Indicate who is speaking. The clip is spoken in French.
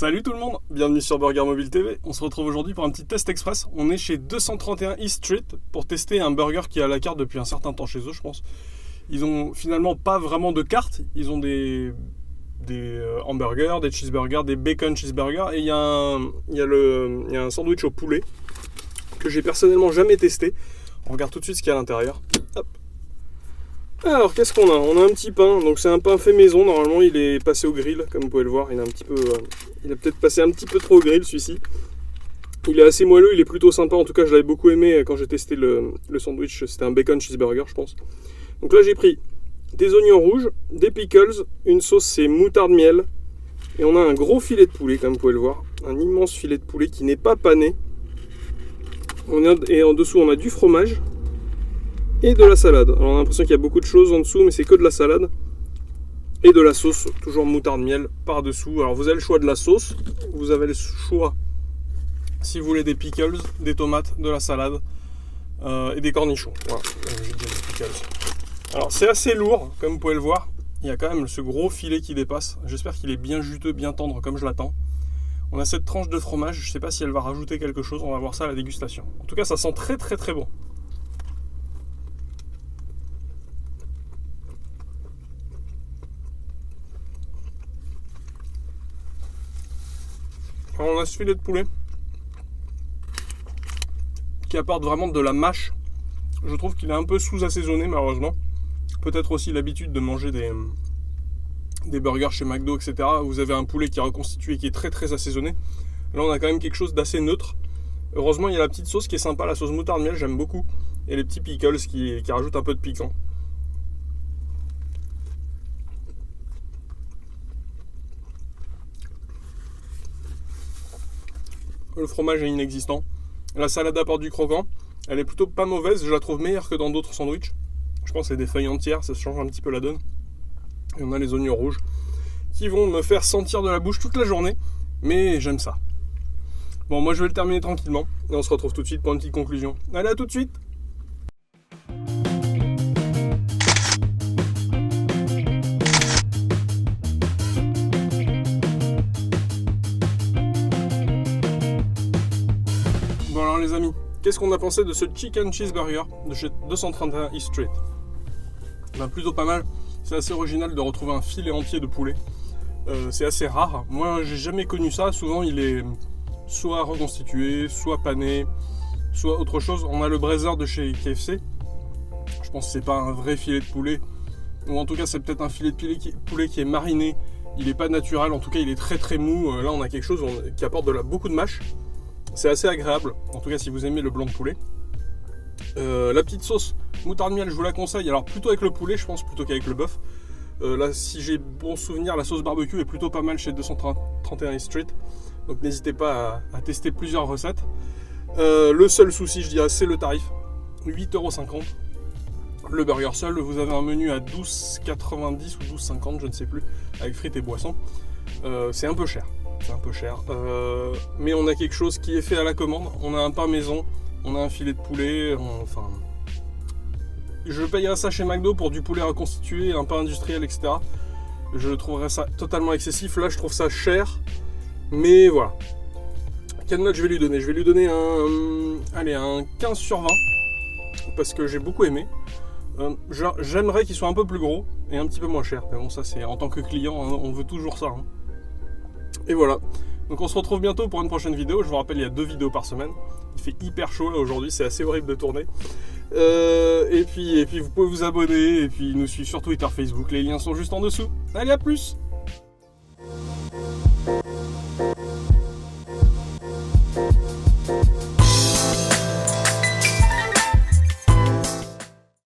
Speaker 1: Salut tout le monde, bienvenue sur Burger Mobile TV. On se retrouve aujourd'hui pour un petit test express. On est chez 231 East Street pour tester un burger qui est à la carte depuis un certain temps chez eux, je pense. Ils ont finalement pas vraiment de carte, ils ont des hamburgers, des cheeseburgers, des bacon cheeseburgers et il y a un sandwich au poulet que j'ai personnellement jamais testé. On regarde tout de suite ce qu'il y a à l'intérieur. Hop. Alors qu'est-ce qu'on a? On a un petit pain, donc c'est un pain fait maison, normalement il est passé au grill, comme vous pouvez le voir, il a peut-être passé un petit peu trop au grill celui-ci. Il est assez moelleux, il est plutôt sympa, en tout cas je l'avais beaucoup aimé quand j'ai testé le sandwich, c'était un bacon cheeseburger je pense. Donc là j'ai pris des oignons rouges, des pickles, une sauce c'est moutarde miel, et on a un gros filet de poulet comme vous pouvez le voir, un immense filet de poulet qui n'est pas pané. Et en dessous on a du fromage. Et de la salade. Alors on a l'impression qu'il y a beaucoup de choses en dessous, mais c'est que de la salade. Et de la sauce, toujours moutarde miel par-dessous. Alors vous avez le choix de la sauce, vous avez le choix si vous voulez des pickles, des tomates, de la salade et des cornichons. Voilà, j'ai dit des pickles. Alors c'est assez lourd, comme vous pouvez le voir. Il y a quand même ce gros filet qui dépasse. J'espère qu'il est bien juteux, bien tendre comme je l'attends. On a cette tranche de fromage, je ne sais pas si elle va rajouter quelque chose, on va voir ça à la dégustation. En tout cas ça sent très très très bon. Alors on a ce filet de poulet qui apporte vraiment de la mâche. Je trouve qu'il est un peu sous-assaisonné malheureusement. Peut-être aussi l'habitude de manger des burgers chez McDo, etc. Vous avez un poulet qui est reconstitué, qui est très très assaisonné. Là on a quand même quelque chose d'assez neutre. Heureusement il y a la petite sauce qui est sympa, la sauce moutarde miel j'aime beaucoup. Et les petits pickles qui rajoutent un peu de piquant. Le fromage est inexistant. La salade apporte du croquant. Elle est plutôt pas mauvaise. Je la trouve meilleure que dans d'autres sandwichs. Je pense que c'est des feuilles entières. Ça change un petit peu la donne. Et on a les oignons rouges qui vont me faire sentir de la bouche toute la journée. Mais j'aime ça. Bon, moi je vais le terminer tranquillement. Et on se retrouve tout de suite pour une petite conclusion. Allez, à tout de suite! Bon alors les amis, qu'est-ce qu'on a pensé de ce chicken cheeseburger de chez 231 East Street? Ben, plutôt pas mal, c'est assez original de retrouver un filet entier de poulet. C'est assez rare, moi j'ai jamais connu ça, souvent il est soit reconstitué, soit pané, soit autre chose. On a le braiseur de chez KFC, je pense que c'est pas un vrai filet de poulet, ou en tout cas c'est peut-être un filet de poulet qui est mariné, il est pas naturel, en tout cas il est très très mou. Là on a quelque chose qui apporte beaucoup de mâche. C'est assez agréable, en tout cas si vous aimez le blanc de poulet. La petite sauce moutarde miel, je vous la conseille, alors plutôt avec le poulet je pense, plutôt qu'avec le bœuf. Là si j'ai bon souvenir, la sauce barbecue est plutôt pas mal chez 231 East Street. Donc n'hésitez pas à tester plusieurs recettes. Le seul souci je dirais c'est le tarif, 8,50 €. Le burger seul, vous avez un menu à 12,90 ou 12,50 je ne sais plus, avec frites et boissons. C'est un peu cher. C'est un peu cher, mais on a quelque chose qui est fait à la commande. On a un pain maison, on a un filet de poulet, enfin je payerais ça chez McDo pour du poulet reconstitué, un pain industriel, etc. Je trouverais ça totalement excessif. Là je trouve ça cher, mais voilà. Quelle note je vais lui donner? Je vais lui donner un 15 sur 20 parce que j'ai beaucoup aimé. J'aimerais qu'il soit un peu plus gros et un petit peu moins cher, mais bon ça c'est en tant que client, hein, on veut toujours ça, hein. Et voilà, donc on se retrouve bientôt pour une prochaine vidéo. Je vous rappelle, il y a 2 vidéos par semaine. Il fait hyper chaud là aujourd'hui, c'est assez horrible de tourner. Et puis vous pouvez vous abonner et puis nous suivre sur Twitter, Facebook. Les liens sont juste en dessous. Allez, à plus!